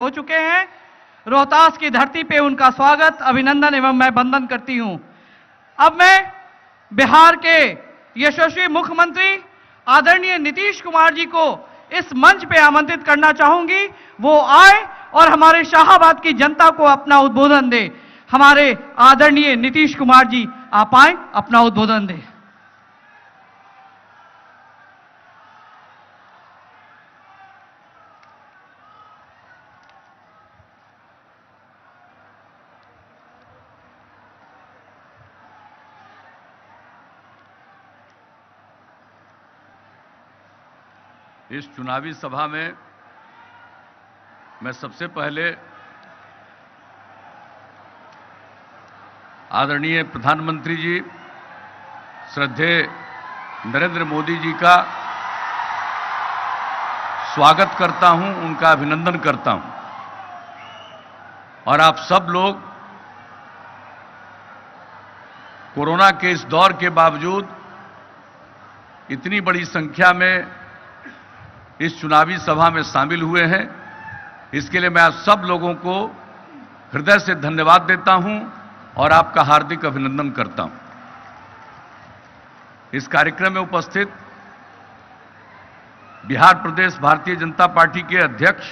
हो चुके हैं। रोहतास की धरती पे उनका स्वागत, अभिनंदन एवं मैं वंदन करती हूं। अब मैं बिहार के यशस्वी मुख्यमंत्री आदरणीय नीतीश कुमार जी को इस मंच पे आमंत्रित करना चाहूंगी। वो आए और हमारे शाहाबाद की जनता को अपना उद्बोधन दे। हमारे आदरणीय नीतीश कुमार जी आप आए, अपना उद्बोधन दें। इस चुनावी सभा में मैं सबसे पहले आदरणीय प्रधानमंत्री जी श्रद्धेय नरेंद्र मोदी जी का स्वागत करता हूं, उनका अभिनंदन करता हूं। और आप सब लोग कोरोना के इस दौर के बावजूद इतनी बड़ी संख्या में इस चुनावी सभा में शामिल हुए हैं, इसके लिए मैं आप सब लोगों को हृदय से धन्यवाद देता हूं और आपका हार्दिक अभिनंदन करता हूं। इस कार्यक्रम में उपस्थित बिहार प्रदेश भारतीय जनता पार्टी के अध्यक्ष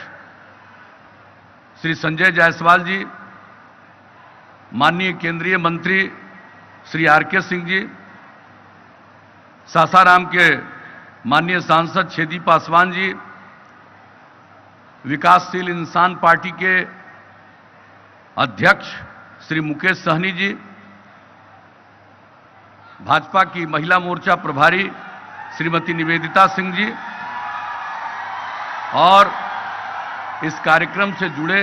श्री संजय जायसवाल जी, माननीय केंद्रीय मंत्री श्री आर.के. सिंह जी, सासाराम के माननीय सांसद छेदी पासवान जी, विकासशील इंसान पार्टी के अध्यक्ष श्री मुकेश सहनी जी, भाजपा की महिला मोर्चा प्रभारी श्रीमती निवेदिता सिंह जी और इस कार्यक्रम से जुड़े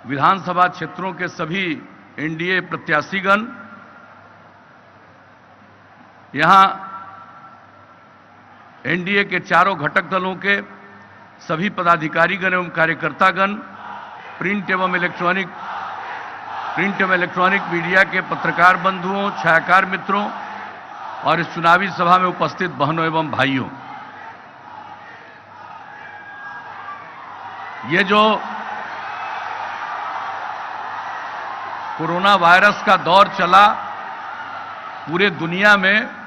विधानसभा क्षेत्रों के सभी एनडीए प्रत्याशीगण, यहां एनडीए के चारों घटक दलों के सभी पदाधिकारीगण एवं कार्यकर्तागण, प्रिंट एवं इलेक्ट्रॉनिक मीडिया के पत्रकार बंधुओं, छायाकार मित्रों और इस चुनावी सभा में उपस्थित बहनों एवं भाइयों, ये जो कोरोना वायरस का दौर चला पूरे दुनिया में,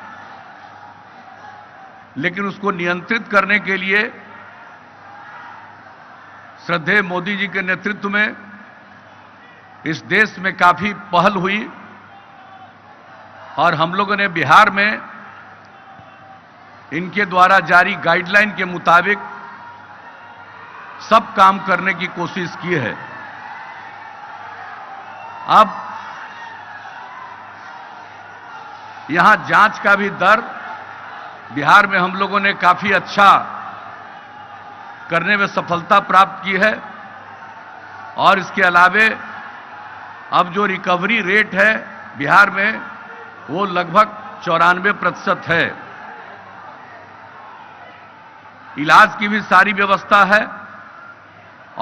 लेकिन उसको नियंत्रित करने के लिए श्रद्धेय मोदी जी के नेतृत्व में इस देश में काफी पहल हुई और हम लोगों ने बिहार में इनके द्वारा जारी गाइडलाइन के मुताबिक सब काम करने की कोशिश की है। अब यहां जांच का भी दर बिहार में हम लोगों ने काफी अच्छा करने में सफलता प्राप्त की है और इसके अलावे अब जो रिकवरी रेट है बिहार में वो लगभग 94% है। इलाज की भी सारी व्यवस्था है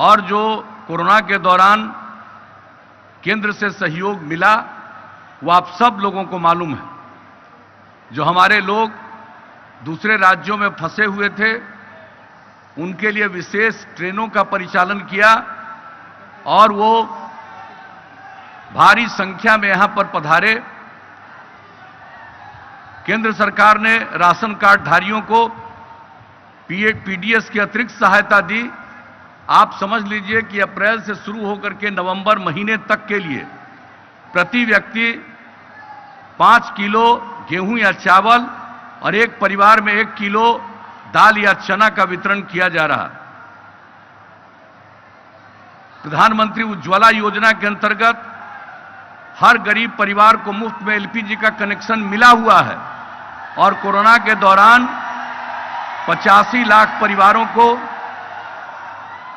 और जो कोरोना के दौरान केंद्र से सहयोग मिला वो आप सब लोगों को मालूम है। जो हमारे लोग दूसरे राज्यों में फंसे हुए थे उनके लिए विशेष ट्रेनों का परिचालन किया और वो भारी संख्या में यहां पर पधारे। केंद्र सरकार ने राशन कार्ड धारियों को पीडीएस की अतिरिक्त सहायता दी। आप समझ लीजिए कि अप्रैल से शुरू होकर के नवंबर महीने तक के लिए प्रति व्यक्ति 5 किलो गेहूं या चावल और एक परिवार में 1 किलो दाल या चना का वितरण किया जा रहा। प्रधानमंत्री उज्ज्वला योजना के अंतर्गत हर गरीब परिवार को मुफ्त में एलपीजी का कनेक्शन मिला हुआ है और कोरोना के दौरान 85 लाख परिवारों को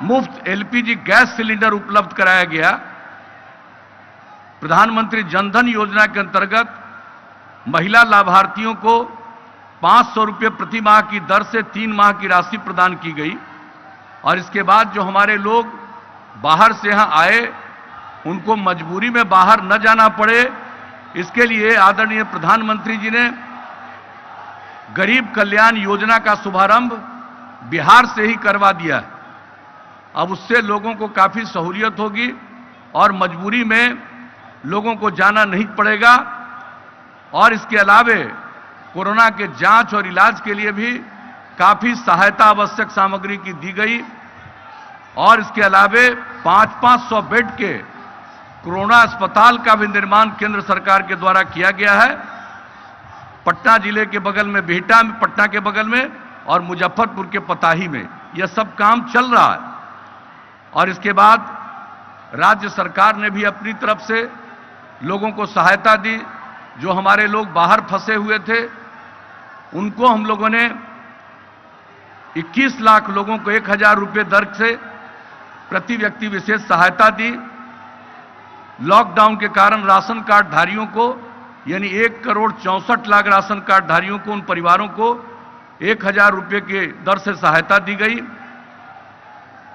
मुफ्त एलपीजी गैस सिलेंडर उपलब्ध कराया गया। प्रधानमंत्री जनधन योजना के अंतर्गत महिला लाभार्थियों को 500 रुपये प्रति माह की दर से 3 माह की राशि प्रदान की गई। और इसके बाद जो हमारे लोग बाहर से यहां आए उनको मजबूरी में बाहर न जाना पड़े, इसके लिए आदरणीय प्रधानमंत्री जी ने गरीब कल्याण योजना का शुभारंभ बिहार से ही करवा दिया है। अब उससे लोगों को काफी सहूलियत होगी और मजबूरी में लोगों को जाना नहीं पड़ेगा। और इसके अलावे कोरोना के जांच और इलाज के लिए भी काफी सहायता आवश्यक सामग्री की दी गई। और इसके अलावे 500 बेड के कोरोना अस्पताल का भी निर्माण केंद्र सरकार के द्वारा किया गया है। पटना जिले के बगल में बिहटा में, पटना के बगल में, और मुजफ्फरपुर के पताही में यह सब काम चल रहा है। और इसके बाद राज्य सरकार ने भी अपनी तरफ से लोगों को सहायता दी। जो हमारे लोग बाहर फंसे हुए थे उनको हम लोगों ने 21 लाख लोगों को 1,000 रुपये दर से प्रति व्यक्ति विशेष सहायता दी। लॉकडाउन के कारण राशन कार्ड धारियों को यानी 1,64,00,000 राशन कार्ड धारियों को, उन परिवारों को 1,000 रुपये के दर से सहायता दी गई।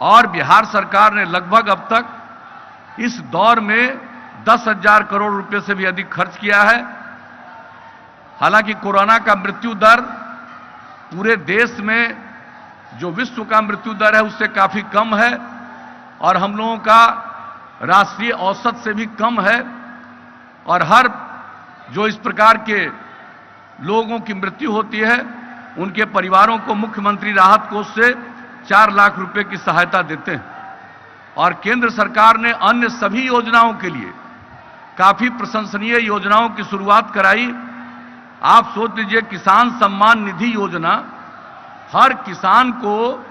और बिहार सरकार ने लगभग अब तक इस दौर में 10,000 करोड़ रुपए से भी अधिक खर्च किया है। हालांकि कोरोना का मृत्यु दर पूरे देश में जो विश्व का मृत्यु दर है उससे काफी कम है और हम लोगों का राष्ट्रीय औसत से भी कम है। और हर जो इस प्रकार के लोगों की मृत्यु होती है उनके परिवारों को मुख्यमंत्री राहत कोष से 4 लाख रुपए की सहायता देते हैं। और केंद्र सरकार ने अन्य सभी योजनाओं के लिए काफी प्रशंसनीय योजनाओं की शुरुआत कराई। आप सोच लीजिए, किसान सम्मान निधि योजना हर किसान को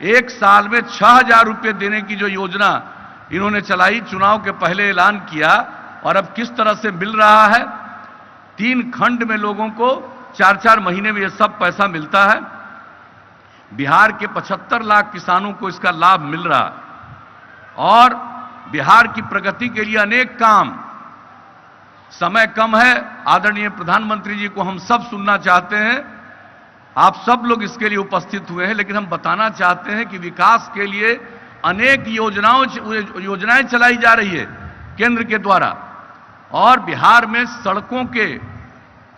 एक साल में 6,000 रुपये देने की जो योजना इन्होंने चलाई, चुनाव के पहले ऐलान किया, और अब किस तरह से मिल रहा है। 3 खंड में लोगों को 4-4 महीने में यह सब पैसा मिलता है। बिहार के 75 लाख किसानों को इसका लाभ मिल रहा है। और बिहार की प्रगति के लिए अनेक काम, समय कम है, आदरणीय प्रधानमंत्री जी को हम सब सुनना चाहते हैं। आप सब लोग इसके लिए उपस्थित हुए हैं, लेकिन हम बताना चाहते हैं कि विकास के लिए अनेक योजनाएं चलाई जा रही है केंद्र के द्वारा। और बिहार में सड़कों के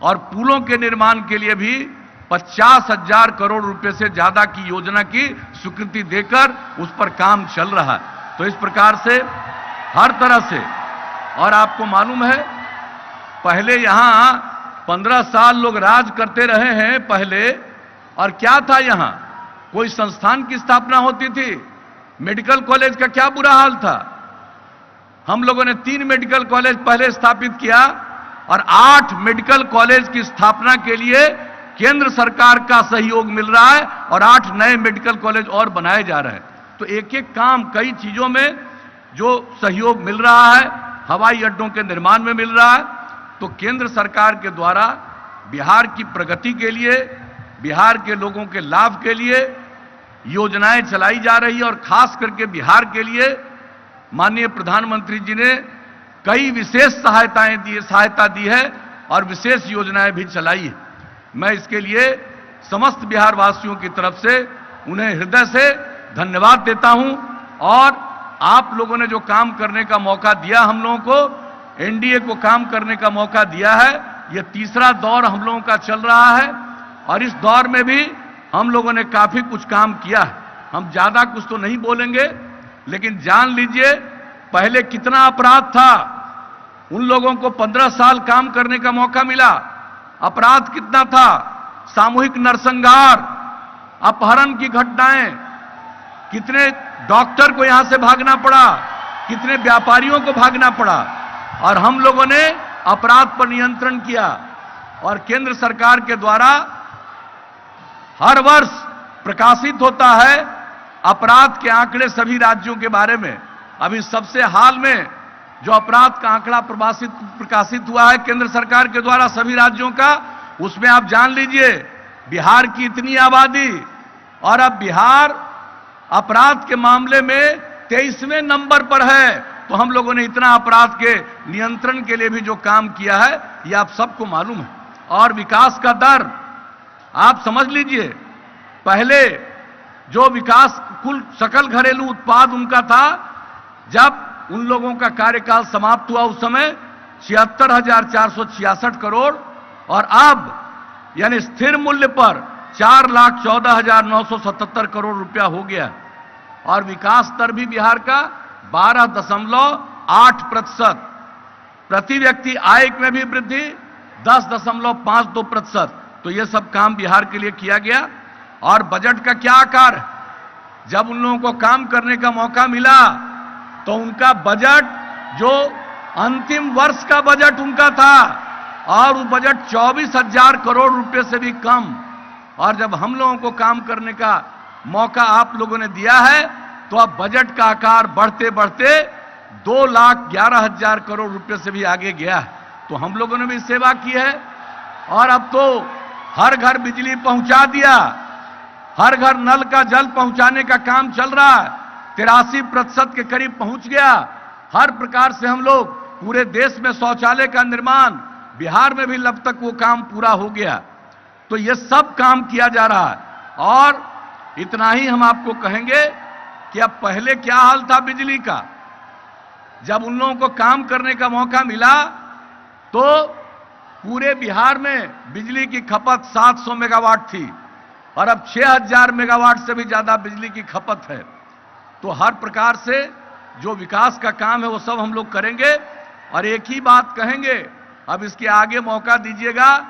और पुलों के निर्माण के लिए भी 50,000 करोड़ रुपए से ज्यादा की योजना की स्वीकृति देकर उस पर काम चल रहा है। तो इस प्रकार से हर तरह से, और आपको मालूम है पहले यहां 15 साल लोग राज करते रहे हैं पहले, और क्या था यहां कोई संस्थान की स्थापना होती थी, मेडिकल कॉलेज का क्या बुरा हाल था। हम लोगों ने 3 मेडिकल कॉलेज पहले स्थापित किया और 8 मेडिकल कॉलेज की स्थापना के लिए केंद्र सरकार का सहयोग मिल रहा है और 8 नए मेडिकल कॉलेज और बनाए जा रहे हैं। तो एक एक काम, कई चीजों में जो सहयोग मिल रहा है, हवाई अड्डों के निर्माण में मिल रहा है। तो केंद्र सरकार के द्वारा बिहार की प्रगति के लिए, बिहार के लोगों के लाभ के लिए योजनाएं चलाई जा रही है। और खास करके बिहार के लिए माननीय प्रधानमंत्री जी ने कई विशेष सहायता दी है और विशेष योजनाएं भी चलाई है। मैं इसके लिए समस्त बिहार वासियों की तरफ से उन्हें हृदय से धन्यवाद देता हूं। और आप लोगों ने जो काम करने का मौका दिया, हम लोगों को एनडीए को काम करने का मौका दिया है, यह तीसरा दौर हम लोगों का चल रहा है। और इस दौर में भी हम लोगों ने काफी कुछ काम किया है। हम ज्यादा कुछ तो नहीं बोलेंगे, लेकिन जान लीजिए पहले कितना अपराध था। उन लोगों को 15 साल काम करने का मौका मिला। अपराध कितना था, सामूहिक नरसंहार, अपहरण की घटनाएं, कितने डॉक्टर को यहां से भागना पड़ा, कितने व्यापारियों को भागना पड़ा। और हम लोगों ने अपराध पर नियंत्रण किया। और केंद्र सरकार के द्वारा हर वर्ष प्रकाशित होता है अपराध के आंकड़े सभी राज्यों के बारे में। अभी सबसे हाल में जो अपराध का आंकड़ा प्रकाशित हुआ है केंद्र सरकार के द्वारा सभी राज्यों का, उसमें आप जान लीजिए बिहार की इतनी आबादी, और अब बिहार अपराध के मामले में 23वें नंबर पर है। तो हम लोगों ने इतना अपराध के नियंत्रण के लिए भी जो काम किया है, यह आप सबको मालूम है। और विकास का दर आप समझ लीजिए, पहले जो विकास कुल सकल घरेलू उत्पाद उनका था, जब उन लोगों का कार्यकाल समाप्त हुआ उस समय 76,466 करोड़, और अब यानी स्थिर मूल्य पर 4,14,977 करोड़ रुपया हो गया। और विकास दर भी बिहार का 12.8%। प्रति व्यक्ति आय में भी वृद्धि 10.52%। तो ये सब काम बिहार के लिए किया गया। और बजट का क्या आकार है? जब उन लोगों को काम करने का मौका मिला तो उनका बजट, जो अंतिम वर्ष का बजट उनका था, और वो बजट 24,000 करोड़ रुपए से भी कम। और जब हम लोगों को काम करने का मौका आप लोगों ने दिया है तो अब बजट का आकार बढ़ते बढ़ते 2,11,000 करोड़ रुपए से भी आगे गया है। तो हम लोगों ने भी सेवा की है। और अब तो हर घर बिजली पहुंचा दिया, हर घर नल का जल पहुंचाने का काम चल रहा है, 83% के करीब पहुंच गया। हर प्रकार से हम लोग पूरे देश में शौचालय का निर्माण, बिहार में भी अब तक वो काम पूरा हो गया। तो ये सब काम किया जा रहा है। और इतना ही हम आपको कहेंगे कि अब पहले क्या हाल था बिजली का। जब उन लोगों को काम करने का मौका मिला तो पूरे बिहार में बिजली की खपत 700 मेगावाट थी और अब 6,000 मेगावाट से भी ज्यादा बिजली की खपत है। तो हर प्रकार से जो विकास का काम है वो सब हम लोग करेंगे। और एक ही बात कहेंगे, अब इसके आगे मौका दीजिएगा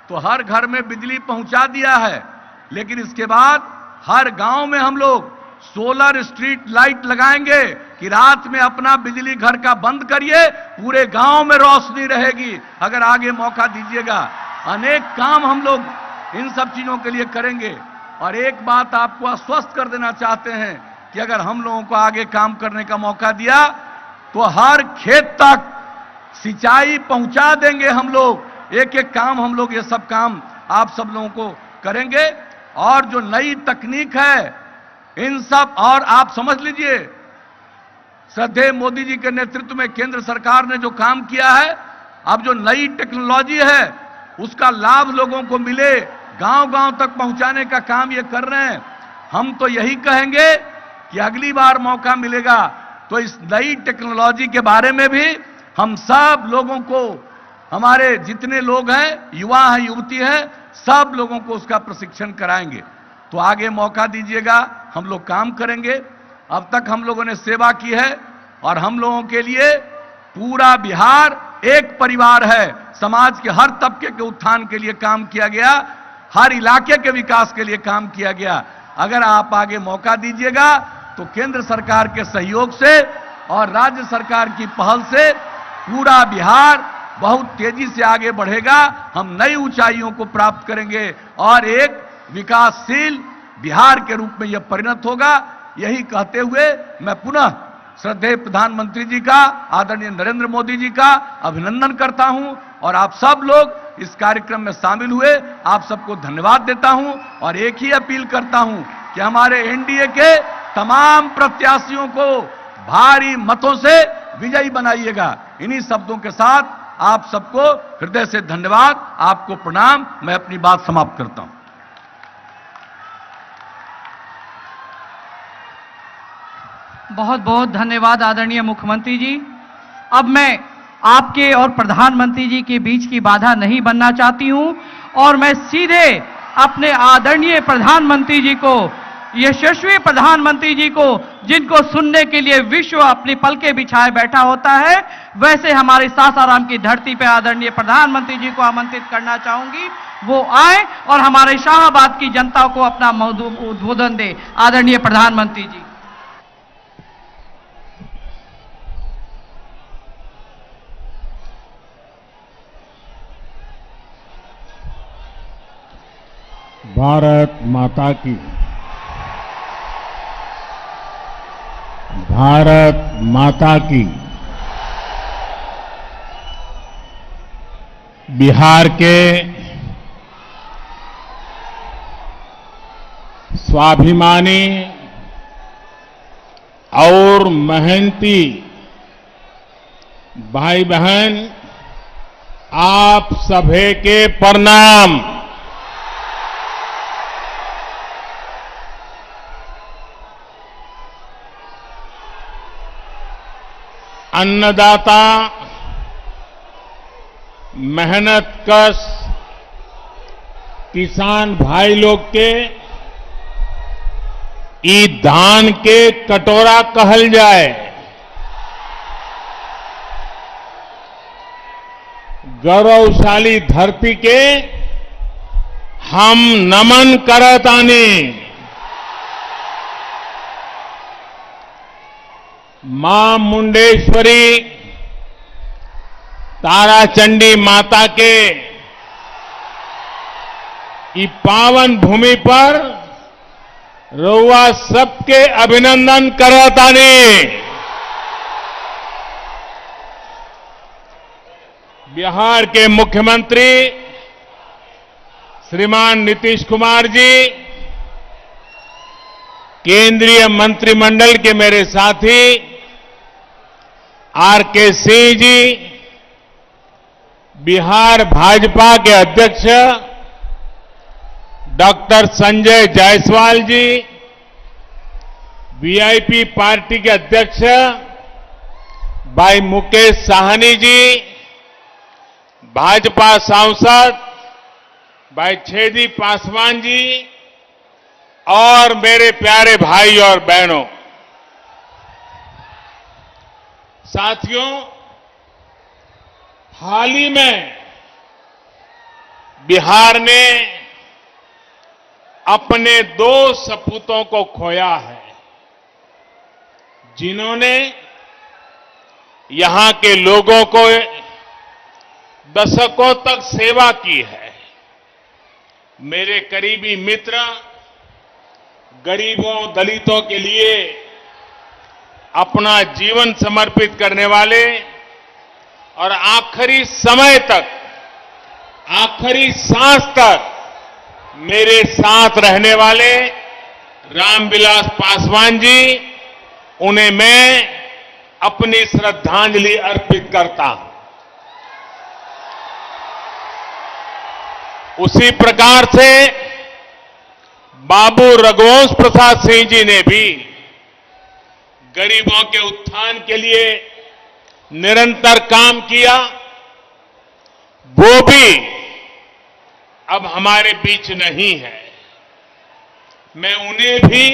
तो हर घर में बिजली पहुंचा दिया है, लेकिन इसके बाद हर गांव में हम लोग सोलर स्ट्रीट लाइट लगाएंगे कि रात में अपना बिजली घर का बंद करिए, पूरे गांव में रोशनी रहेगी। अगर आगे मौका दीजिएगा, अनेक काम हम लोग इन सब चीजों के लिए करेंगे। और एक बात आपको आश्वस्त कर देना चाहते हैं कि अगर हम लोगों को आगे काम करने का मौका दिया तो हर खेत तक सिंचाई पहुंचा देंगे हम लोग। एक एक काम हम लोग, ये सब काम आप सब लोगों को करेंगे। और जो नई तकनीक है इन सब, और आप समझ लीजिए, श्रद्धेय मोदी जी के नेतृत्व में केंद्र सरकार ने जो काम किया है, अब जो नई टेक्नोलॉजी है उसका लाभ लोगों को मिले, गांव-गांव तक पहुंचाने का काम ये कर रहे हैं। हम तो यही कहेंगे कि अगली बार मौका मिलेगा तो इस नई टेक्नोलॉजी के बारे में भी हम सब लोगों को, हमारे जितने लोग हैं, युवा हैं, युवती हैं, सब लोगों को उसका प्रशिक्षण कराएंगे। तो आगे मौका दीजिएगा, हम लोग काम करेंगे। अब तक हम लोगों ने सेवा की है और हम लोगों के लिए पूरा बिहार एक परिवार है। समाज के हर तबके के उत्थान के लिए काम किया गया, हर इलाके के विकास के लिए काम किया गया। अगर आप आगे मौका दीजिएगा तो केंद्र सरकार के सहयोग से और राज्य सरकार की पहल से पूरा बिहार बहुत तेजी से आगे बढ़ेगा। हम नई ऊंचाइयों को प्राप्त करेंगे और एक विकासशील बिहार के रूप में यह परिणत होगा। यही कहते हुए मैं पुनः श्रद्धेय प्रधानमंत्री जी का, आदरणीय नरेंद्र मोदी जी का अभिनंदन करता हूं और आप सब लोग इस कार्यक्रम में शामिल हुए, आप सबको धन्यवाद देता हूं। और एक ही अपील करता हूं कि हमारे एनडीए के तमाम प्रत्याशियों को भारी मतों से विजयी बनाइएगा। इन्हीं शब्दों के साथ आप सबको हृदय से धन्यवाद, आपको प्रणाम। मैं अपनी बात समाप्त करता हूं। बहुत बहुत धन्यवाद आदरणीय मुख्यमंत्री जी। अब मैं आपके और प्रधानमंत्री जी के बीच की बाधा नहीं बनना चाहती हूं और मैं सीधे अपने आदरणीय प्रधानमंत्री जी को, यशस्वी प्रधानमंत्री जी को, जिनको सुनने के लिए विश्व अपनी पलकें बिछाए बैठा होता है, वैसे हमारे सासाराम की धरती पर आदरणीय प्रधानमंत्री जी को आमंत्रित करना चाहूंगी। वो आए और हमारे शाहाबाद की जनता को अपना उद्बोधन दे। आदरणीय प्रधानमंत्री जी। भारत माता की, भारत माता की। बिहार के स्वाभिमानी और मेहनती भाई बहन, आप सभी के प्रणाम। अन्नदाता, मेहनत कश किसान भाई लोग के ई धान के कटोरा कहल जाए। गौरवशाली धरती के हम नमन करतानी। मां मुंडेश्वरी ताराचंडी माता के ई पावन भूमि पर रउआ सबके अभिनंदन करतानी। बिहार के मुख्यमंत्री श्रीमान नीतीश कुमार जी, केंद्रीय मंत्रिमंडल के मेरे साथी आर.के. सिंह जी, बिहार भाजपा के अध्यक्ष डॉक्टर संजय जायसवाल जी, वीआईपी पार्टी के अध्यक्ष भाई मुकेश साहनी जी, भाजपा सांसद भाई छेदी पासवान जी और मेरे प्यारे भाई और बहनों, साथियों, हाल ही में बिहार ने अपने 2 सपूतों को खोया है, जिन्होंने यहां के लोगों को दशकों तक सेवा की है। मेरे करीबी मित्र, गरीबों दलितों के लिए अपना जीवन समर्पित करने वाले और आखिरी समय तक, आखिरी सांस तक मेरे साथ रहने वाले रामविलास पासवान जी, उन्हें मैं अपनी श्रद्धांजलि अर्पित करता हूं। उसी प्रकार से बाबू रघुवंश प्रसाद सिंह जी ने भी गरीबों के उत्थान के लिए निरंतर काम किया। वो भी अब हमारे बीच नहीं है। मैं उन्हें भी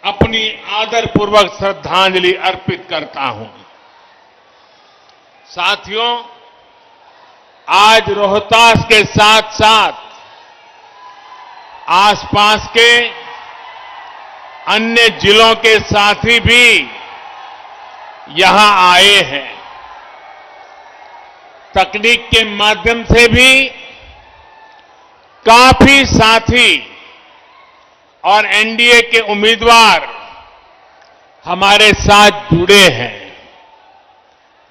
अपनी आदरपूर्वक श्रद्धांजलि अर्पित करता हूं। साथियों, आज रोहतास के साथ साथ आसपास के अन्य जिलों के साथी भी यहां आए हैं। तकनीक के माध्यम से भी काफी साथी और एनडीए के उम्मीदवार हमारे साथ जुड़े हैं।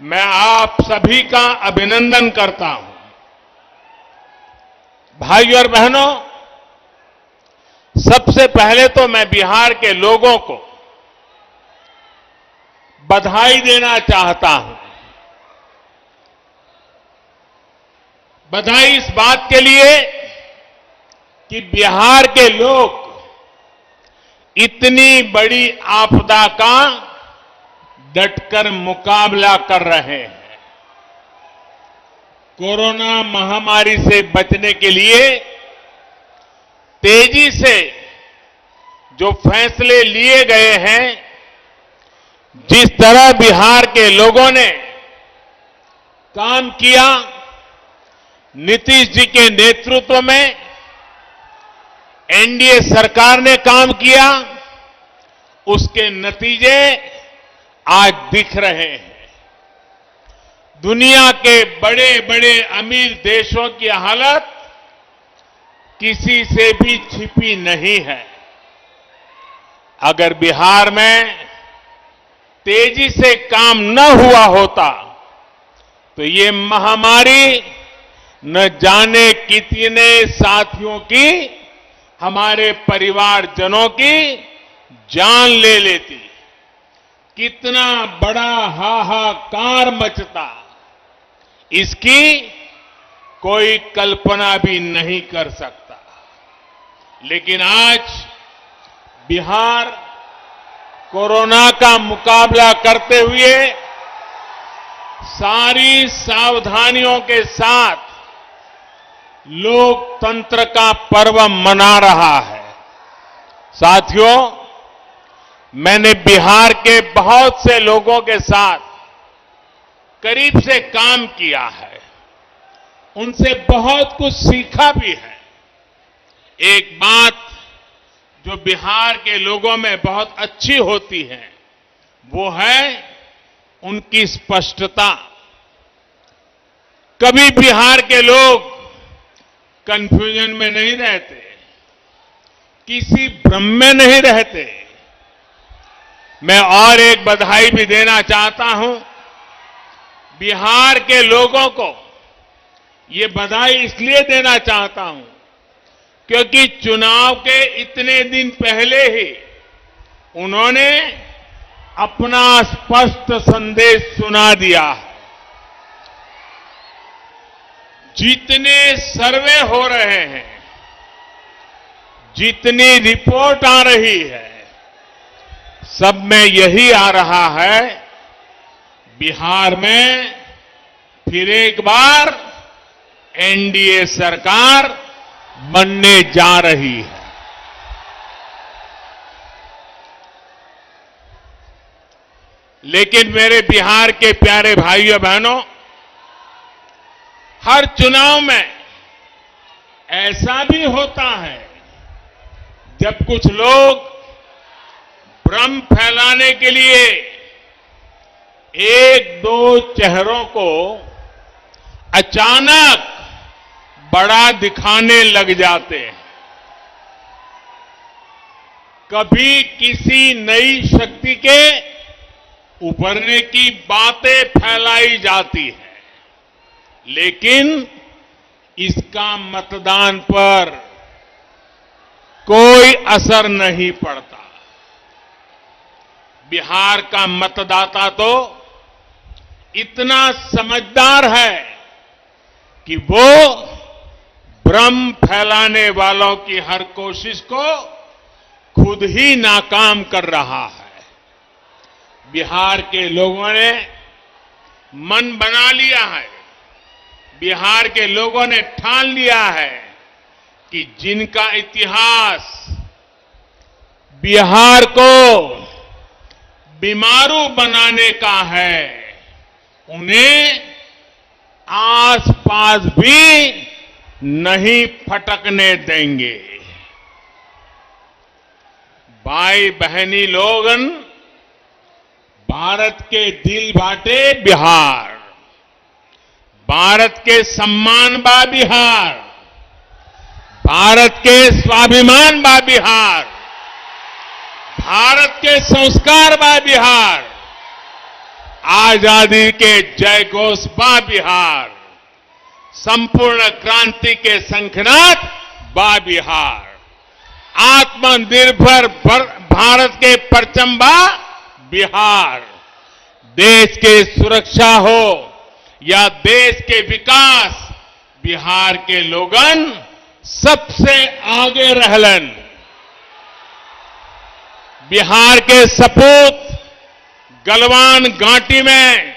मैं आप सभी का अभिनंदन करता हूं। भाइयों और बहनों, सबसे पहले तो मैं बिहार के लोगों को बधाई देना चाहता हूं। बधाई इस बात के लिए कि बिहार के लोग इतनी बड़ी आपदा का डटकर मुकाबला कर रहे हैं। कोरोना महामारी से बचने के लिए तेजी से जो फैसले लिए गए हैं, जिस तरह बिहार के लोगों ने काम किया, नीतीश जी के नेतृत्व में एनडीए सरकार ने काम किया, उसके नतीजे आज दिख रहे हैं। दुनिया के बड़े बड़े अमीर देशों की हालत किसी से भी छिपी नहीं है। अगर बिहार में तेजी से काम न हुआ होता तो ये महामारी न जाने कितने साथियों की, हमारे परिवारजनों की जान ले लेती। कितना बड़ा हाहाकार मचता, इसकी कोई कल्पना भी नहीं कर सकता। लेकिन आज बिहार कोरोना का मुकाबला करते हुए सारी सावधानियों के साथ लोकतंत्र का पर्व मना रहा है। साथियों, मैंने बिहार के बहुत से लोगों के साथ करीब से काम किया है, उनसे बहुत कुछ सीखा भी है। एक बात जो बिहार के लोगों में बहुत अच्छी होती है, वो है उनकी स्पष्टता। कभी बिहार के लोग कंफ्यूजन में नहीं रहते, किसी भ्रम में नहीं रहते। मैं और एक बधाई भी देना चाहता हूं बिहार के लोगों को। ये बधाई इसलिए देना चाहता हूं क्योंकि चुनाव के इतने दिन पहले ही उन्होंने अपना स्पष्ट संदेश सुना दिया है। जितने सर्वे हो रहे हैं, जितनी रिपोर्ट आ रही है, सब में यही आ रहा है, बिहार में फिर एक बार एनडीए सरकार बनने जा रही है। लेकिन मेरे बिहार के प्यारे भाइयों बहनों, हर चुनाव में ऐसा भी होता है जब कुछ लोग भ्रम फैलाने के लिए एक दो चेहरों को अचानक बड़ा दिखाने लग जाते हैं। कभी किसी नई शक्ति के उभरने की बातें फैलाई जाती है, लेकिन इसका मतदान पर कोई असर नहीं पड़ता। बिहार का मतदाता तो इतना समझदार है कि वो भ्रम फैलाने वालों की हर कोशिश को खुद ही नाकाम कर रहा है। बिहार के लोगों ने मन बना लिया है, बिहार के लोगों ने ठान लिया है कि जिनका इतिहास बिहार को बीमारू बनाने का है, उन्हें आसपास भी नहीं फटकने देंगे। भाई बहनी लोगन, भारत के दिल बाटे बिहार, भारत के सम्मान बा बिहार, भारत के स्वाभिमान बा बिहार, भारत के संस्कार बा बिहार, आजादी के जय घोष बा बिहार, संपूर्ण क्रांति के शंखनाद बा बिहार, आत्मनिर्भर भारत के परचम बा बिहार। देश की सुरक्षा हो या देश के विकास, बिहार के लोगन सबसे आगे रहलन। बिहार के सपूत गलवान घाटी में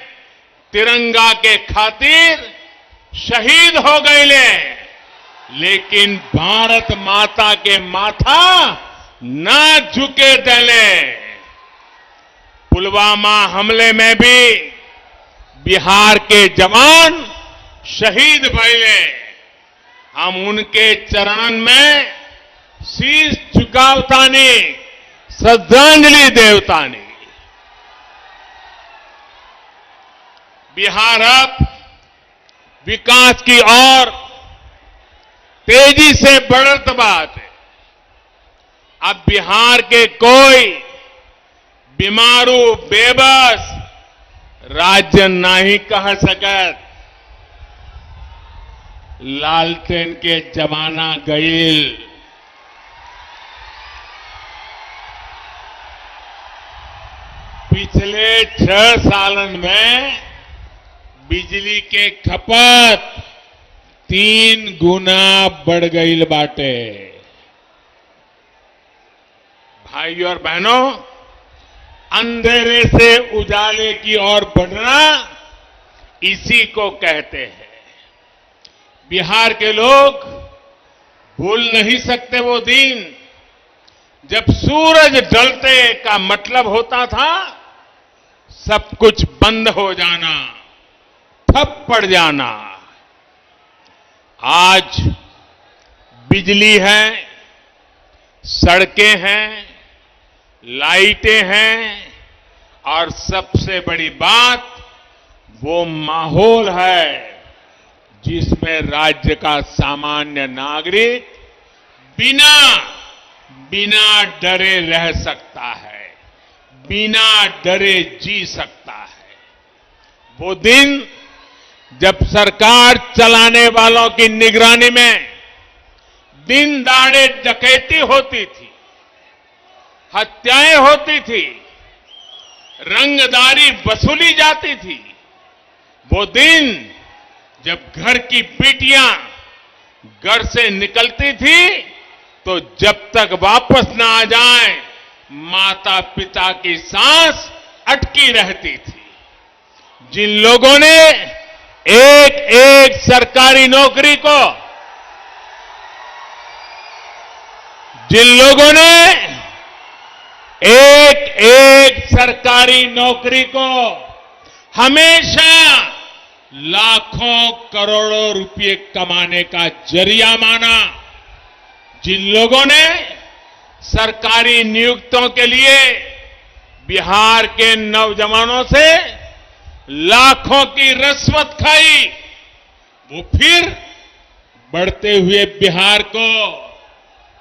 तिरंगा के खातिर शहीद हो गए, लेकिन भारत माता के माथा ना झुके देले। पुलवामा हमले में भी बिहार के जवान शहीद भइले। हम उनके चरणन में शीश झुकावतानी, श्रद्धांजलि देवतानी। बिहार अब विकास की ओर तेजी से बढ़त बात है। अब बिहार के कोई बीमारू बेबस राज्य नहीं कह सकत। लालटेन के जमाना गईल। पिछले 6 सालन में बिजली के खपत 3 गुना बढ़ गईल बाटे। भाइयों और बहनों, अंधेरे से उजाले की ओर बढ़ना इसी को कहते हैं। बिहार के लोग भूल नहीं सकते वो दिन जब सूरज ढलते का मतलब होता था सब कुछ बंद हो जाना, ठप पड़ जाना। आज बिजली है, सड़कें हैं, लाइटें हैं और सबसे बड़ी बात वो माहौल है जिसमें राज्य का सामान्य नागरिक बिना डरे रह सकता है, बिना डरे जी सकता है। वो दिन जब सरकार चलाने वालों की निगरानी में दिन दहाड़े डकैती होती थी, हत्याएं होती थी, रंगदारी वसूली जाती थी, वो दिन जब घर की बेटियां घर से निकलती थी तो जब तक वापस ना आ जाए माता पिता की सांस अटकी रहती थी। जिन लोगों ने एक एक सरकारी नौकरी को, जिन लोगों ने एक एक सरकारी नौकरी को हमेशा लाखों करोड़ों रुपए कमाने का जरिया माना, जिन लोगों ने सरकारी नियुक्तों के लिए बिहार के नौजवानों से लाखों की रिश्वत खाई, वो फिर बढ़ते हुए बिहार को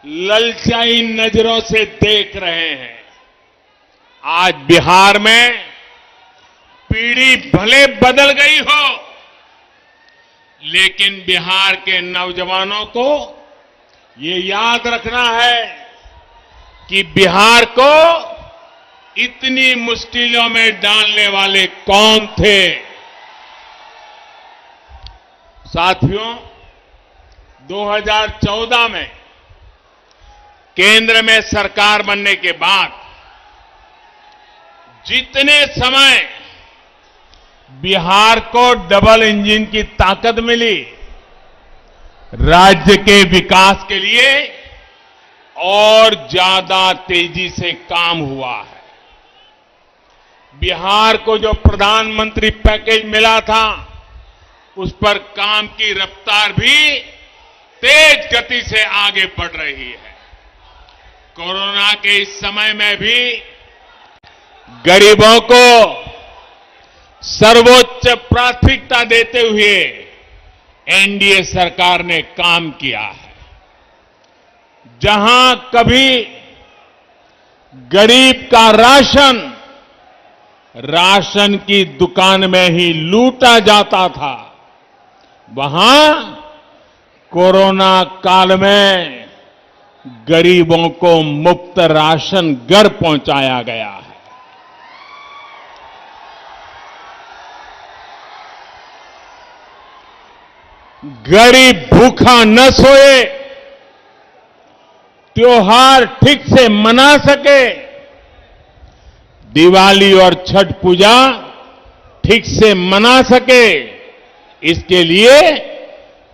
ललचाई नजरों से देख रहे हैं। आज बिहार में पीढ़ी भले बदल गई हो, लेकिन बिहार के नौजवानों को ये याद रखना है कि बिहार को इतनी मुश्किलों में डालने वाले कौन थे। साथियों, 2014 में केंद्र में सरकार बनने के बाद जितने समय बिहार को डबल इंजन की ताकत मिली, राज्य के विकास के लिए और ज्यादा तेजी से काम हुआ है। बिहार को जो प्रधानमंत्री पैकेज मिला था, उस पर काम की रफ्तार भी तेज गति से आगे बढ़ रही है। कोरोना के इस समय में भी गरीबों को सर्वोच्च प्राथमिकता देते हुए एनडीए सरकार ने काम किया है। जहां कभी गरीब का राशन की दुकान में ही लूटा जाता था, वहां कोरोना काल में गरीबों को मुफ्त राशन घर पहुंचाया गया है। गरीब भूखा न सोए, त्योहार ठीक से मना सके, दिवाली और छठ पूजा ठीक से मना सके, इसके लिए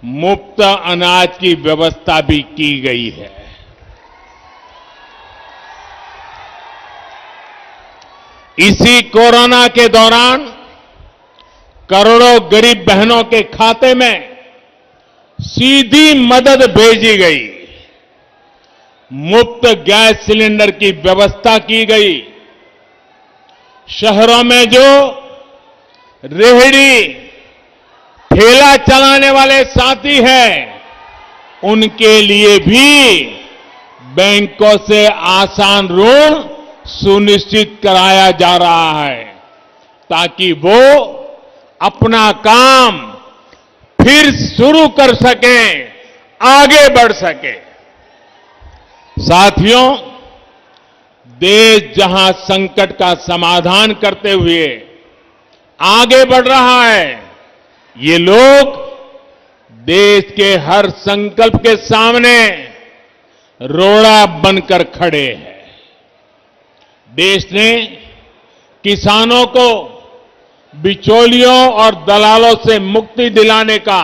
मुफ्त अनाज की व्यवस्था भी की गई है। इसी कोरोना के दौरान करोड़ों गरीब बहनों के खाते में सीधी मदद भेजी गई, मुफ्त गैस सिलेंडर की व्यवस्था की गई। शहरों में जो रेहड़ी ठेला चलाने वाले साथी हैं, उनके लिए भी बैंकों से आसान ऋण सुनिश्चित कराया जा रहा है, ताकि वो अपना काम फिर शुरू कर सकें, आगे बढ़ सके। साथियों, देश जहां संकट का समाधान करते हुए आगे बढ़ रहा है, ये लोग देश के हर संकल्प के सामने रोड़ा बनकर खड़े हैं। देश ने किसानों को बिचौलियों और दलालों से मुक्ति दिलाने का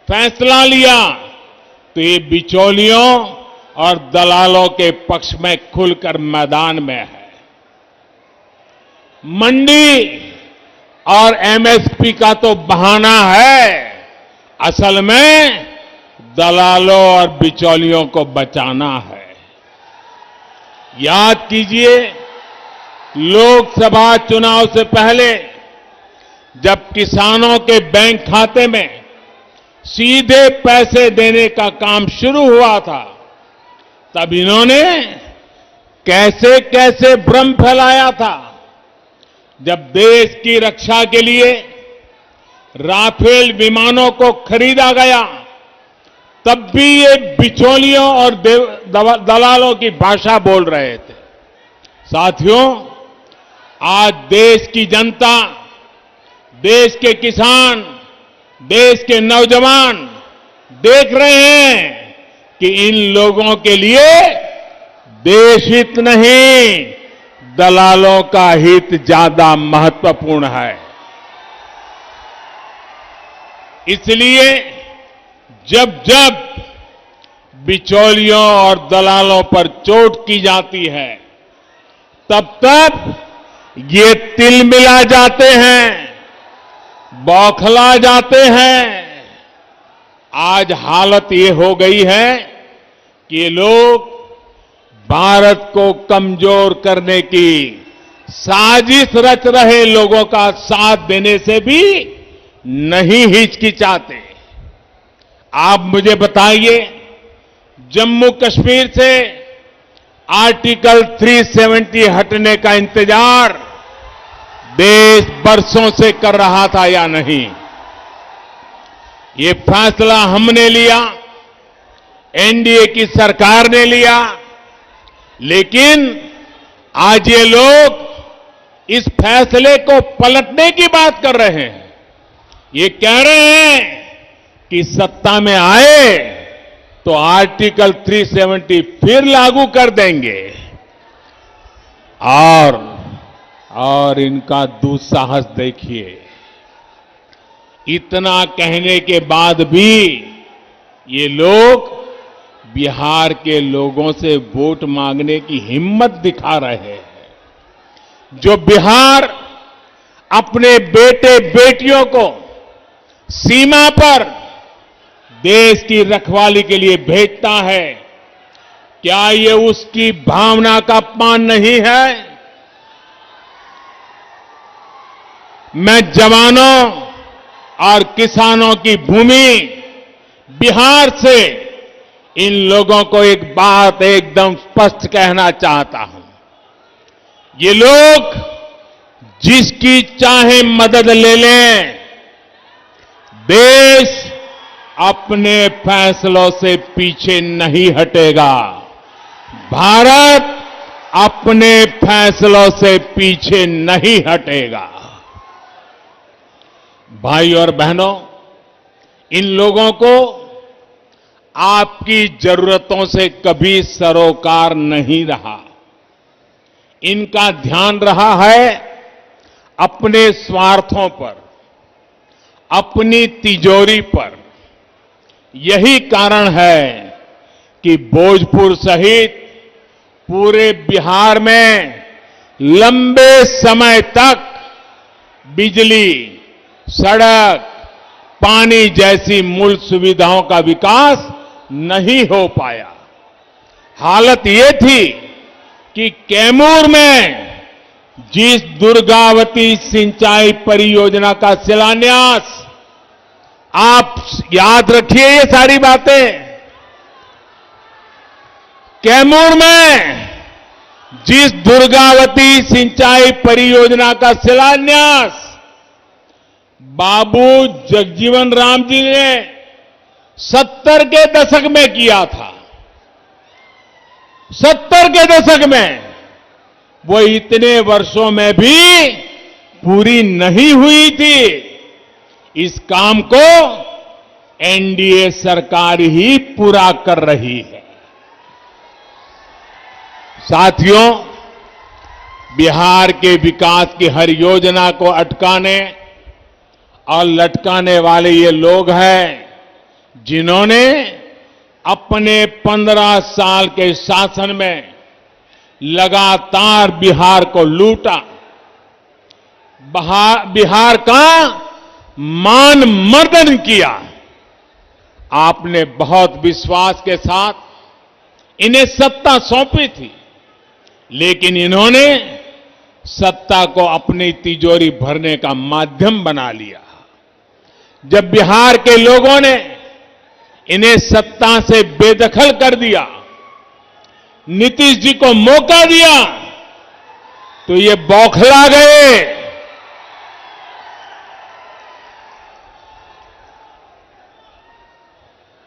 फैसला लिया, तो ये बिचौलियों और दलालों के पक्ष में खुलकर मैदान में है। मंडी और एमएसपी का तो बहाना है, असल में दलालों और बिचौलियों को बचाना है। याद कीजिए, लोकसभा चुनाव से पहले जब किसानों के बैंक खाते में सीधे पैसे देने का काम शुरू हुआ था, तब इन्होंने कैसे कैसे भ्रम फैलाया था। जब देश की रक्षा के लिए राफेल विमानों को खरीदा गया, तब भी ये बिचौलियों और दलालों की भाषा बोल रहे थे। साथियों, आज देश की जनता, देश के किसान, देश के नौजवान देख रहे हैं कि इन लोगों के लिए देश हित नहीं, दलालों का हित ज्यादा महत्वपूर्ण है। इसलिए जब जब बिचौलियों और दलालों पर चोट की जाती है, तब तब ये तिलमिला जाते हैं, बौखला जाते हैं। आज हालत ये हो गई है कि ये लोग भारत को कमजोर करने की साजिश रच रहे लोगों का साथ देने से भी नहीं हिचकिचाते। आप मुझे बताइए, जम्मू कश्मीर से आर्टिकल 370 हटने का इंतजार देश बरसों से कर रहा था या नहीं? ये फैसला हमने लिया, एनडीए की सरकार ने लिया, लेकिन आज ये लोग इस फैसले को पलटने की बात कर रहे हैं। ये कह रहे हैं कि सत्ता में आए तो आर्टिकल 370 फिर लागू कर देंगे। और इनका दुस्साहस देखिए, इतना कहने के बाद भी ये लोग बिहार के लोगों से वोट मांगने की हिम्मत दिखा रहे हैं। जो बिहार अपने बेटे बेटियों को सीमा पर देश की रखवाली के लिए भेजता है, क्या ये उसकी भावना का अपमान नहीं है? मैं जवानों और किसानों की भूमि बिहार से इन लोगों को एक बात एकदम स्पष्ट कहना चाहता हूं। ये लोग जिसकी चाहे मदद ले लें, देश अपने फैसलों से पीछे नहीं हटेगा। भारत अपने फैसलों से पीछे नहीं हटेगा। भाई और बहनों, इन लोगों को आपकी जरूरतों से कभी सरोकार नहीं रहा। इनका ध्यान रहा है अपने स्वार्थों पर, अपनी तिजोरी पर। यही कारण है कि भोजपुर सहित पूरे बिहार में लंबे समय तक बिजली, सड़क, पानी जैसी मूल सुविधाओं का विकास नहीं हो पाया। हालत ये थी कि कैमूर में जिस दुर्गावती सिंचाई परियोजना का शिलान्यास, आप याद रखिए ये सारी बातें, कैमूर में जिस दुर्गावती सिंचाई परियोजना का शिलान्यास बाबू जगजीवन राम जी ने 70 के दशक में किया था, 70 के दशक में, वो इतने वर्षों में भी पूरी नहीं हुई थी। इस काम को एनडीए सरकार ही पूरा कर रही है। साथियों, बिहार के विकास की हर योजना को अटकाने और लटकाने वाले ये लोग हैं जिन्होंने अपने 15 साल के शासन में लगातार बिहार को लूटा, बिहार का मान मर्दन किया। आपने बहुत विश्वास के साथ इन्हें सत्ता सौंपी थी, लेकिन इन्होंने सत्ता को अपनी तिजोरी भरने का माध्यम बना लिया। जब बिहार के लोगों ने इन्हें सत्ता से बेदखल कर दिया, नीतीश जी को मौका दिया, तो ये बौखला गए।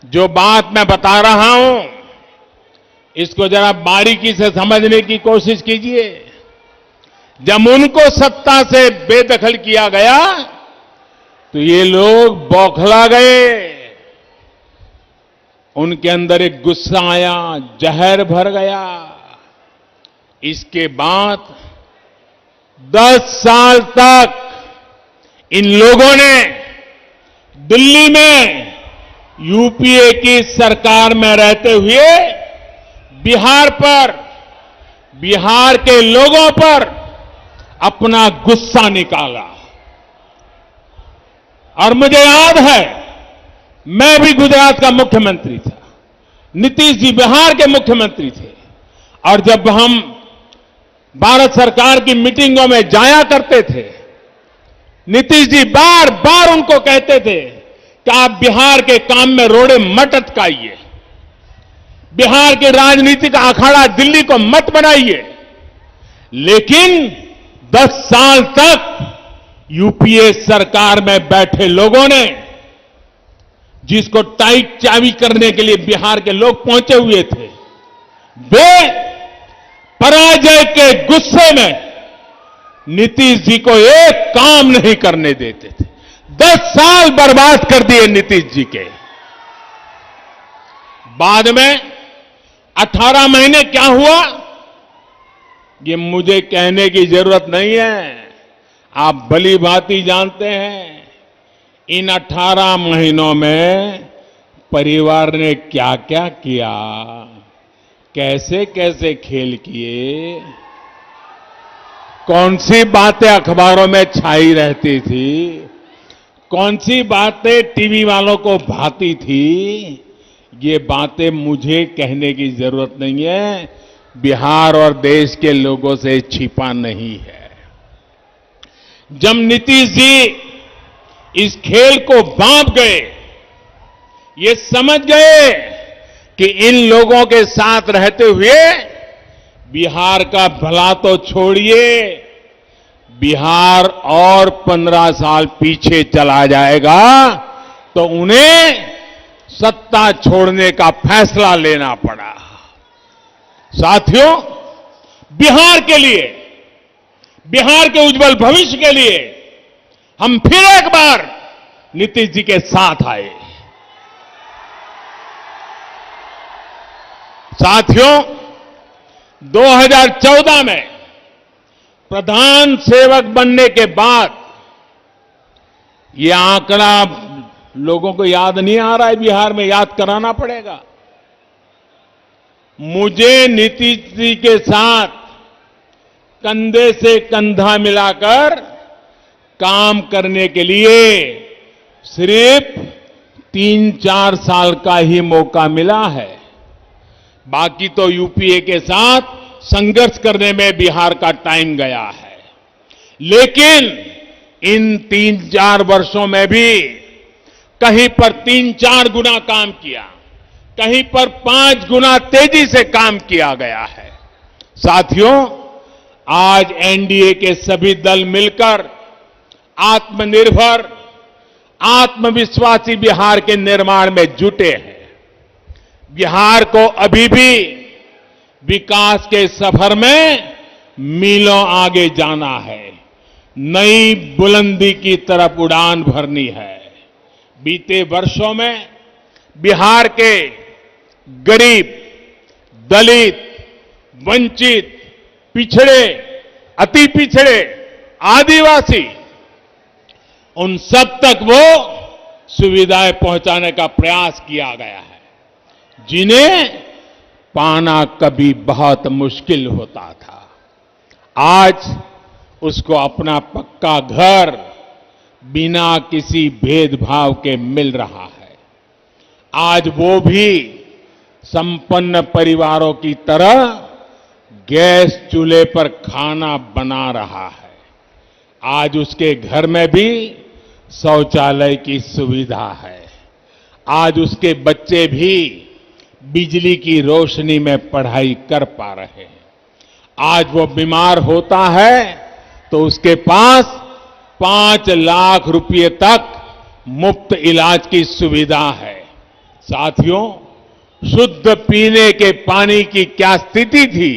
जो बात मैं बता रहा हूं, इसको जरा बारीकी से समझने की कोशिश कीजिए। जब उनको सत्ता से बेदखल किया गया, तो ये लोग बौखला गए। उनके अंदर एक गुस्सा आया, जहर भर गया। इसके बाद 10 साल तक इन लोगों ने दिल्ली में यूपीए की सरकार में रहते हुए बिहार पर, बिहार के लोगों पर अपना गुस्सा निकाला। और मुझे याद है, मैं भी गुजरात का मुख्यमंत्री था, नीतीश जी बिहार के मुख्यमंत्री थे, और जब हम भारत सरकार की मीटिंगों में जाया करते थे, नीतीश जी बार बार उनको कहते थे कि आप बिहार के काम में रोड़े मत अटकाइए, बिहार के राजनीति का अखाड़ा दिल्ली को मत बनाइए। लेकिन 10 साल तक यूपीए सरकार में बैठे लोगों ने, जिसको टाइट चाबी करने के लिए बिहार के लोग पहुंचे हुए थे, वे पराजय के गुस्से में नीतीश जी को एक काम नहीं करने देते थे। 10 साल बर्बाद कर दिए नीतीश जी के। बाद में 18 महीने क्या हुआ, ये मुझे कहने की जरूरत नहीं है, आप भली भांति जानते हैं। इन 18 महीनों में परिवार ने क्या क्या किया, कैसे कैसे खेल किए, कौन सी बातें अखबारों में छाई रहती थी, कौन सी बातें टीवी वालों को भाती थी, ये बातें मुझे कहने की जरूरत नहीं है, बिहार और देश के लोगों से छिपा नहीं है। जब नीतीश जी इस खेल को भांप गए, ये समझ गए कि इन लोगों के साथ रहते हुए बिहार का भला तो छोड़िए, बिहार और 15 साल पीछे चला जाएगा, तो उन्हें सत्ता छोड़ने का फैसला लेना पड़ा। साथियों, बिहार के लिए, बिहार के उज्जवल भविष्य के लिए हम फिर एक बार नीतीश जी के साथ आए। साथियों, 2014 में प्रधान सेवक बनने के बाद, यह आंकड़ा लोगों को याद नहीं आ रहा है, बिहार में याद कराना पड़ेगा। मुझे नीतीश जी के साथ कंधे से कंधा मिलाकर काम करने के लिए सिर्फ 3-4 साल का ही मौका मिला है। बाकी तो यूपीए के साथ संघर्ष करने में बिहार का टाइम गया है। लेकिन इन 3-4 वर्षों में भी कहीं पर 3-4 गुना काम किया, कहीं पर 5 गुना तेजी से काम किया गया है। साथियों, आज एनडीए के सभी दल मिलकर आत्मनिर्भर, आत्मविश्वासी बिहार के निर्माण में जुटे हैं। बिहार को अभी भी विकास के सफर में मीलों आगे जाना है, नई बुलंदी की तरफ उड़ान भरनी है। बीते वर्षों में बिहार के गरीब, दलित, वंचित, पिछड़े, अति पिछड़े, आदिवासी, उन सब तक वो सुविधाएं पहुंचाने का प्रयास किया गया है। जिन्हें पाना कभी बहुत मुश्किल होता था। आज उसको अपना पक्का घर बिना किसी भेदभाव के मिल रहा है। आज वो भी संपन्न परिवारों की तरह गैस चूल्हे पर खाना बना रहा है। आज उसके घर में भी शौचालय की सुविधा है। आज उसके बच्चे भी बिजली की रोशनी में पढ़ाई कर पा रहे हैं। आज वो बीमार होता है तो उसके पास 5 लाख रुपए तक मुफ्त इलाज की सुविधा है। साथियों, शुद्ध पीने के पानी की क्या स्थिति थी,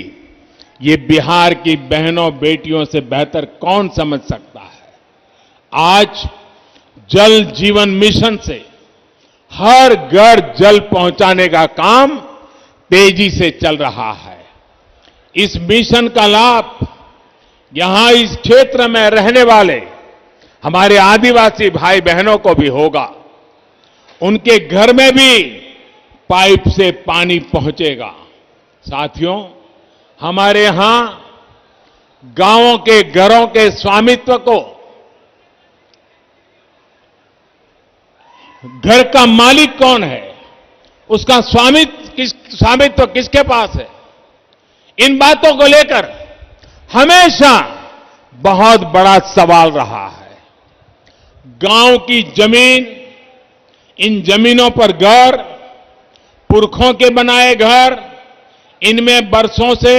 ये बिहार की बहनों बेटियों से बेहतर कौन समझ सकता है। आज जल जीवन मिशन से हर घर जल पहुंचाने का काम तेजी से चल रहा है। इस मिशन का लाभ यहां इस क्षेत्र में रहने वाले हमारे आदिवासी भाई बहनों को भी होगा। उनके घर में भी पाइप से पानी पहुंचेगा। साथियों, हमारे यहां गांवों के घरों के स्वामित्व को, घर का मालिक कौन है, उसका स्वामित्व किसके पास है, इन बातों को लेकर हमेशा बहुत बड़ा सवाल रहा है। गांव की जमीन, इन जमीनों पर घर, पुरखों के बनाए घर, इनमें बरसों से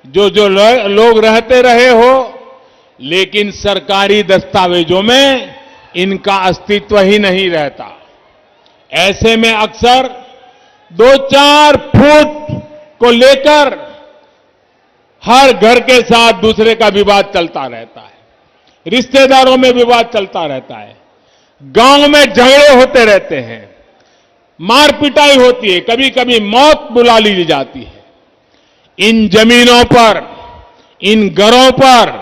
जो लोग रहते रहे हो, लेकिन सरकारी दस्तावेजों में इनका अस्तित्व ही नहीं रहता। ऐसे में अक्सर 2-4 फुट को लेकर हर घर के साथ दूसरे का विवाद चलता रहता है। रिश्तेदारों में विवाद चलता रहता है। गांव में झगड़े होते रहते हैं, मार पिटाई होती है, कभी कभी मौत बुला ली जाती है। इन जमीनों पर, इन घरों पर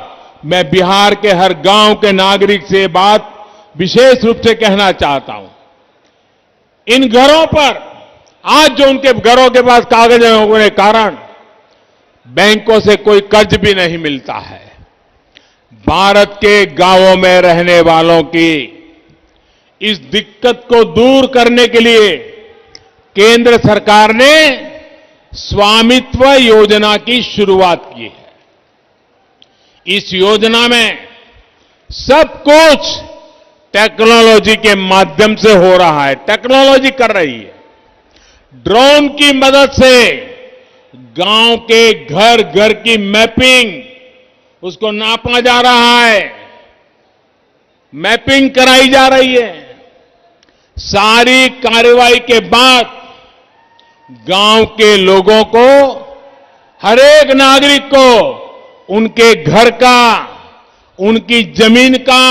मैं बिहार के हर गांव के नागरिक से बात विशेष रूप से कहना चाहता हूं। इन घरों पर आज जो उनके घरों के पास कागज होने के कारण बैंकों से कोई कर्ज भी नहीं मिलता है। भारत के गांवों में रहने वालों की इस दिक्कत को दूर करने के लिए केंद्र सरकार ने स्वामित्व योजना की शुरुआत की है। इस योजना में सब कुछ टेक्नोलॉजी के माध्यम से हो रहा है। टेक्नोलॉजी कर रही है। ड्रोन की मदद से गांव के घर घर की मैपिंग, उसको नापा जा रहा है, मैपिंग कराई जा रही है। सारी कार्रवाई के बाद गांव के लोगों को, हर एक नागरिक को उनके घर का, उनकी जमीन का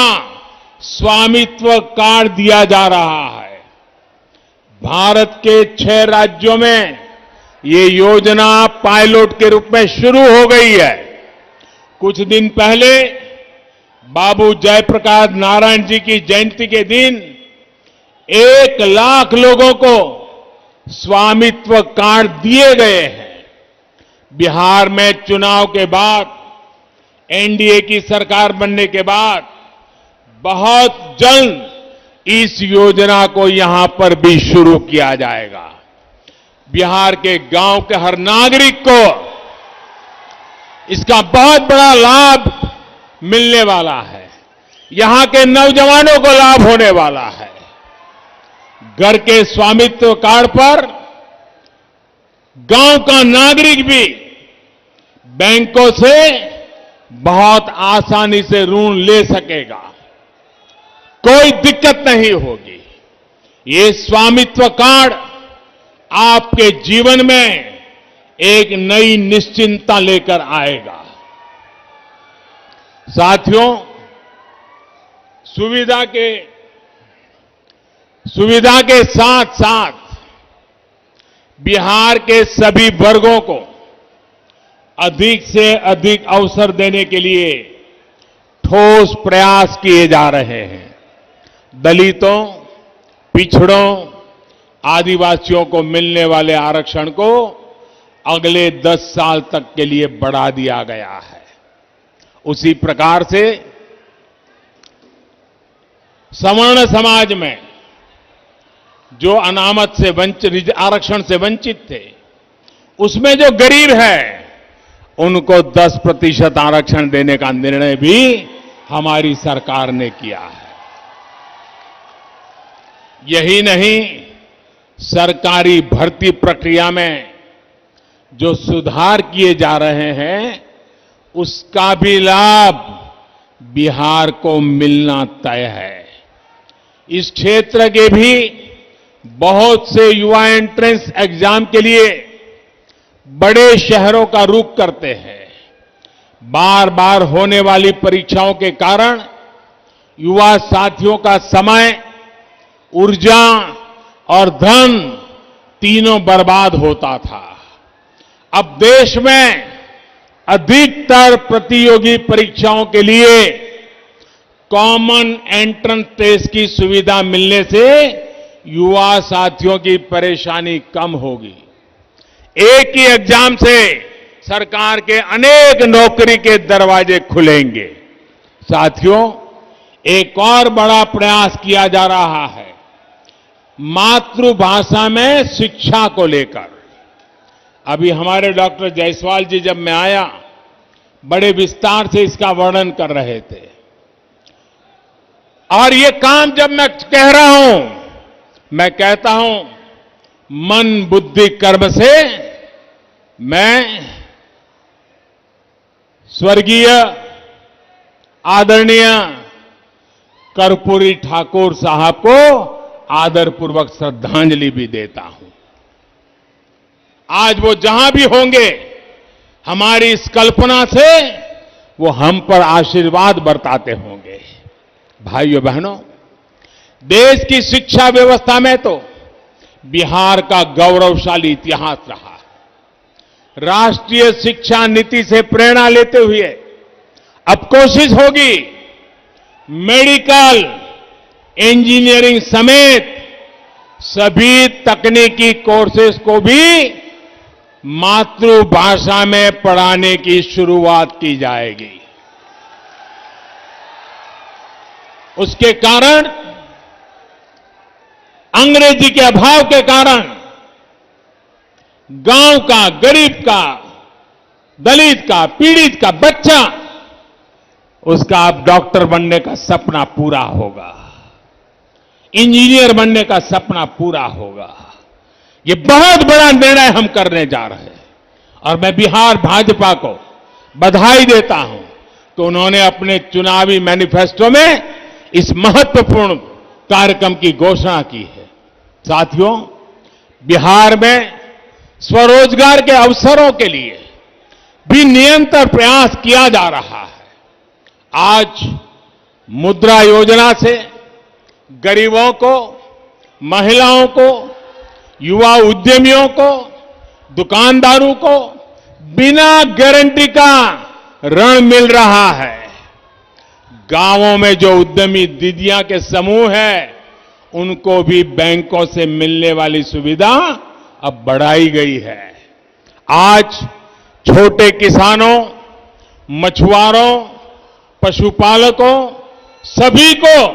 स्वामित्व कार्ड दिया जा रहा है। भारत के 6 राज्यों में ये योजना पायलट के रूप में शुरू हो गई है। कुछ दिन पहले बाबू जयप्रकाश नारायण जी की जयंती के दिन 1 लाख लोगों को स्वामित्व कार्ड दिए गए हैं। बिहार में चुनाव के बाद, एनडीए की सरकार बनने के बाद बहुत जल्द इस योजना को यहां पर भी शुरू किया जाएगा। बिहार के गांव के हर नागरिक को इसका बहुत बड़ा लाभ मिलने वाला है। यहां के नौजवानों को लाभ होने वाला है। घर के स्वामित्व कार्ड पर गांव का नागरिक भी बैंकों से बहुत आसानी से ऋण ले सकेगा। कोई दिक्कत नहीं होगी। ये स्वामित्व कार्ड आपके जीवन में एक नई निश्चिंतता लेकर आएगा। साथियों, सुविधा के साथ साथ बिहार के सभी वर्गों को अधिक से अधिक अवसर देने के लिए ठोस प्रयास किए जा रहे हैं। दलितों, पिछड़ों, आदिवासियों को मिलने वाले आरक्षण को अगले 10 साल तक के लिए बढ़ा दिया गया है। उसी प्रकार से सवर्ण समाज में जो अनामत से वंचित, आरक्षण से वंचित थे, उसमें जो गरीब है उनको 10% आरक्षण देने का निर्णय भी हमारी सरकार ने किया है। यही नहीं, सरकारी भर्ती प्रक्रिया में जो सुधार किए जा रहे हैं उसका भी लाभ बिहार को मिलना तय है। इस क्षेत्र के भी बहुत से युवा एंट्रेंस एग्जाम के लिए बड़े शहरों का रुख करते हैं। बार बार होने वाली परीक्षाओं के कारण युवा साथियों का समय, ऊर्जा और धन तीनों बर्बाद होता था। अब देश में अधिकतर प्रतियोगी परीक्षाओं के लिए कॉमन एंट्रेंस टेस्ट की सुविधा मिलने से युवा साथियों की परेशानी कम होगी। एक ही एग्जाम से सरकार के अनेक नौकरी के दरवाजे खुलेंगे। साथियों, एक और बड़ा प्रयास किया जा रहा है मातृभाषा में शिक्षा को लेकर। अभी हमारे डॉक्टर जायसवाल जी जब मैं आया, बड़े विस्तार से इसका वर्णन कर रहे थे। और ये काम जब मैं कह रहा हूं, मैं कहता हूं मन बुद्धि कर्म से मैं स्वर्गीय आदरणीय कर्पूरी ठाकुर साहब को आदरपूर्वक श्रद्धांजलि भी देता हूं। आज वो जहां भी होंगे, हमारी इस कल्पना से वो हम पर आशीर्वाद बरताते होंगे। भाइयों बहनों, देश की शिक्षा व्यवस्था में तो बिहार का गौरवशाली इतिहास रहा है। राष्ट्रीय शिक्षा नीति से प्रेरणा लेते हुए अब कोशिश होगी मेडिकल, इंजीनियरिंग समेत सभी तकनीकी कोर्सेज को भी मातृभाषा में पढ़ाने की शुरुआत की जाएगी। उसके कारण, अंग्रेजी के अभाव के कारण गांव का, गरीब का, दलित का, पीड़ित का बच्चा, उसका अब डॉक्टर बनने का सपना पूरा होगा, इंजीनियर बनने का सपना पूरा होगा। ये बहुत बड़ा निर्णय हम करने जा रहे हैं और मैं बिहार भाजपा को बधाई देता हूं कि उन्होंने अपने चुनावी मैनिफेस्टो में इस महत्वपूर्ण कार्यक्रम की घोषणा की है। साथियों, बिहार में स्वरोजगार के अवसरों के लिए भी निरंतर प्रयास किया जा रहा है। आज मुद्रा योजना से गरीबों को, महिलाओं को, युवा उद्यमियों को, दुकानदारों को बिना गारंटी का ऋण मिल रहा है। गांवों में जो उद्यमी दीदियां के समूह हैं, उनको भी बैंकों से मिलने वाली सुविधा अब बढ़ाई गई है। आज छोटे किसानों, मछुआरों, पशुपालकों, सभी को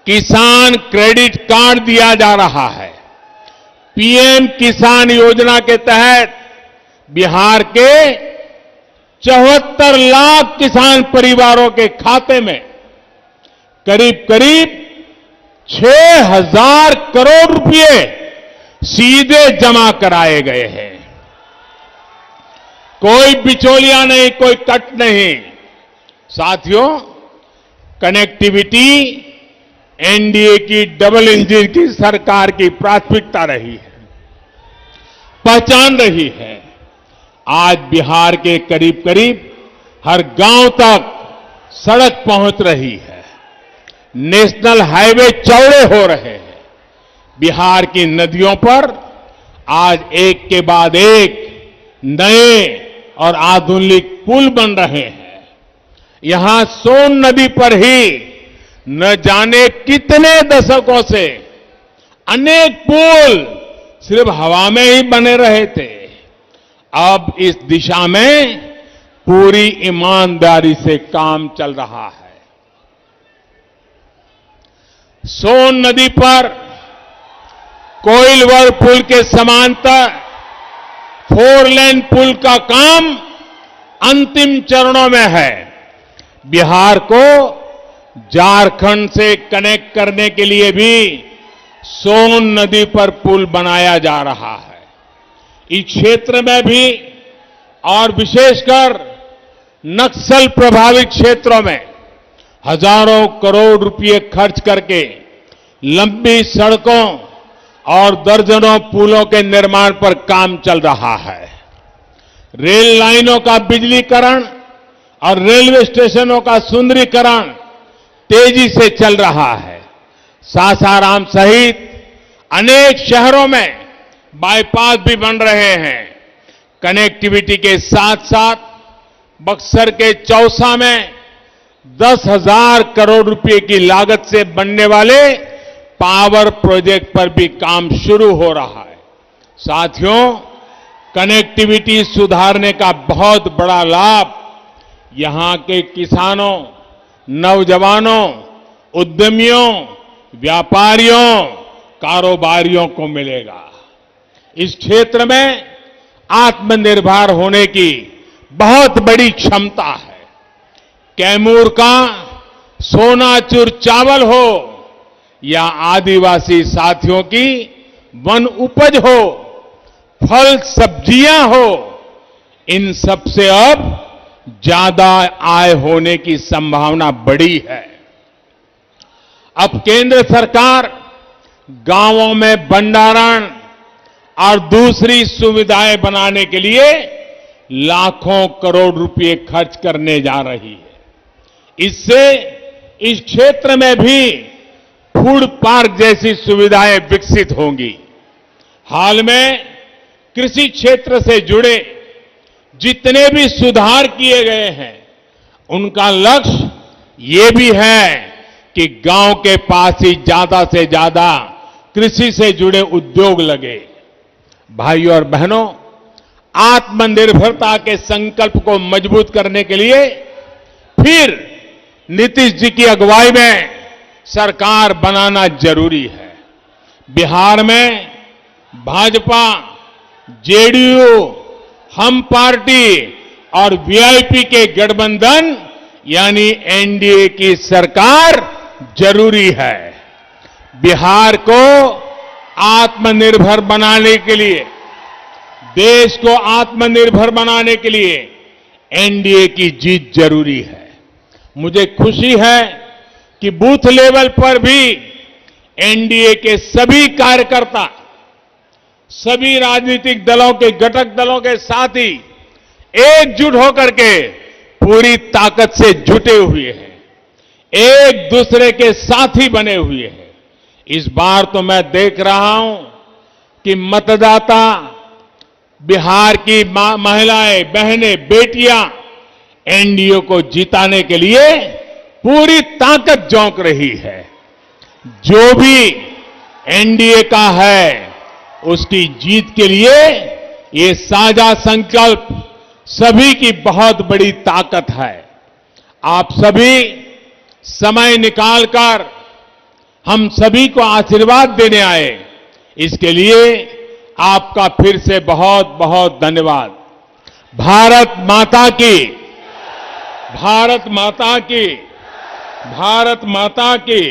किसान क्रेडिट कार्ड दिया जा रहा है। पीएम किसान योजना के तहत बिहार के 74 लाख किसान परिवारों के खाते में करीब करीब 6,000 करोड़ रुपए सीधे जमा कराए गए हैं। कोई बिचौलिया नहीं, कोई कट नहीं। साथियों, कनेक्टिविटी एनडीए की डबल इंजन की सरकार की प्राथमिकता रही है, पहचान रही है। आज बिहार के करीब करीब हर गांव तक सड़क पहुंच रही है, नेशनल हाईवे चौड़े हो रहे हैं। बिहार की नदियों पर आज एक के बाद एक नए और आधुनिक पुल बन रहे हैं। यहां सोन नदी पर ही न जाने कितने दशकों से अनेक पुल सिर्फ हवा में ही बने रहे थे। अब इस दिशा में पूरी ईमानदारी से काम चल रहा है। सोन नदी पर कोइलवर पुल के समांतर 4 लेन पुल का काम अंतिम चरणों में है। बिहार को झारखंड से कनेक्ट करने के लिए भी सोन नदी पर पुल बनाया जा रहा है। इस क्षेत्र में भी और विशेषकर नक्सल प्रभावित क्षेत्रों में हजारों करोड़ रुपए खर्च करके लंबी सड़कों और दर्जनों पुलों के निर्माण पर काम चल रहा है। रेल लाइनों का बिजलीकरण और रेलवे स्टेशनों का सुंदरीकरण तेजी से चल रहा है। सासाराम सहित अनेक शहरों में बाईपास भी बन रहे हैं। कनेक्टिविटी के साथ साथ बक्सर के चौसा में 10,000 करोड़ रुपए की लागत से बनने वाले पावर प्रोजेक्ट पर भी काम शुरू हो रहा है। साथियों, कनेक्टिविटी सुधारने का बहुत बड़ा लाभ यहां के किसानों, नौजवानों, उद्यमियों, व्यापारियों, कारोबारियों को मिलेगा। इस क्षेत्र में आत्मनिर्भर होने की बहुत बड़ी क्षमता है। कैमूर का सोनाचूर चावल हो या आदिवासी साथियों की वन उपज हो, फल सब्जियां हो, इन सब से अब ज्यादा आय होने की संभावना बड़ी है। अब केंद्र सरकार गांवों में भंडारण और दूसरी सुविधाएं बनाने के लिए लाखों करोड़ रुपए खर्च करने जा रही है। इससे इस क्षेत्र में भी फूड पार्क जैसी सुविधाएं विकसित होंगी। हाल में कृषि क्षेत्र से जुड़े जितने भी सुधार किए गए हैं, उनका लक्ष्य ये भी है कि गांव के पास ही ज्यादा से ज्यादा कृषि से जुड़े उद्योग लगे। भाइयों और बहनों, आत्मनिर्भरता के संकल्प को मजबूत करने के लिए फिर नीतीश जी की अगुवाई में सरकार बनाना जरूरी है। बिहार में भाजपा, जेडीयू, हम पार्टी और वीआईपी के गठबंधन यानी एनडीए की सरकार जरूरी है। बिहार को आत्मनिर्भर बनाने के लिए, देश को आत्मनिर्भर बनाने के लिए एनडीए की जीत जरूरी है। मुझे खुशी है कि बूथ लेवल पर भी एनडीए के सभी कार्यकर्ता, सभी राजनीतिक दलों के घटक दलों के साथी एकजुट होकर के पूरी ताकत से जुटे हुए हैं, एक दूसरे के साथी बने हुए हैं। इस बार तो मैं देख रहा हूं कि मतदाता, बिहार की महिलाएं, बहनें, बेटियां एनडीए को जिताने के लिए पूरी ताकत झोंक रही है। जो भी एनडीए का है, उसकी जीत के लिए ये साझा संकल्प सभी की बहुत बड़ी ताकत है। आप सभी समय निकालकर हम सभी को आशीर्वाद देने आए, इसके लिए आपका फिर से बहुत बहुत धन्यवाद। भारत माता की, भारत माता की, भारत माता की।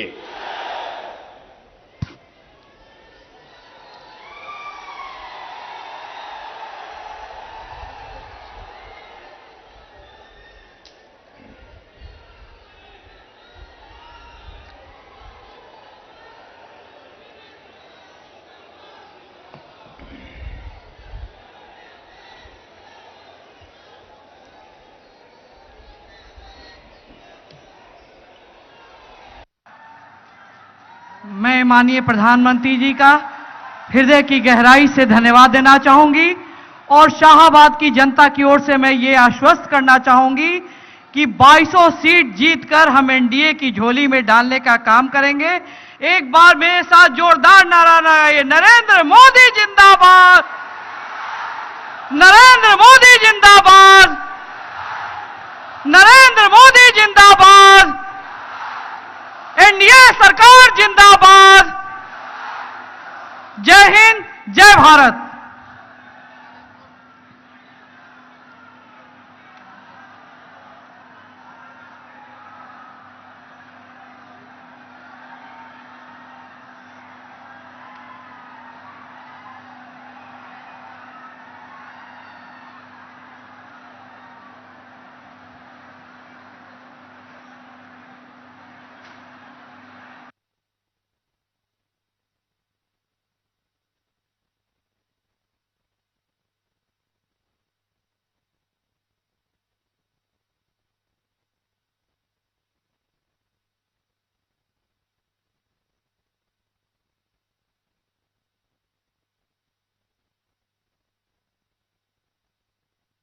मैं माननीय प्रधानमंत्री जी का हृदय की गहराई से धन्यवाद देना चाहूंगी और शाहाबाद की जनता की ओर से मैं ये आश्वस्त करना चाहूंगी कि 2200 सीट जीतकर हम एनडीए की झोली में डालने का काम करेंगे। एक बार मेरे साथ जोरदार नारा लगाइए, नरेंद्र मोदी जिंदाबाद, नरेंद्र मोदी जिंदाबाद, नरेंद्र मोदी जिंदाबाद, एनडीए सरकार जिंदाबाद। जय हिंद, जय भारत।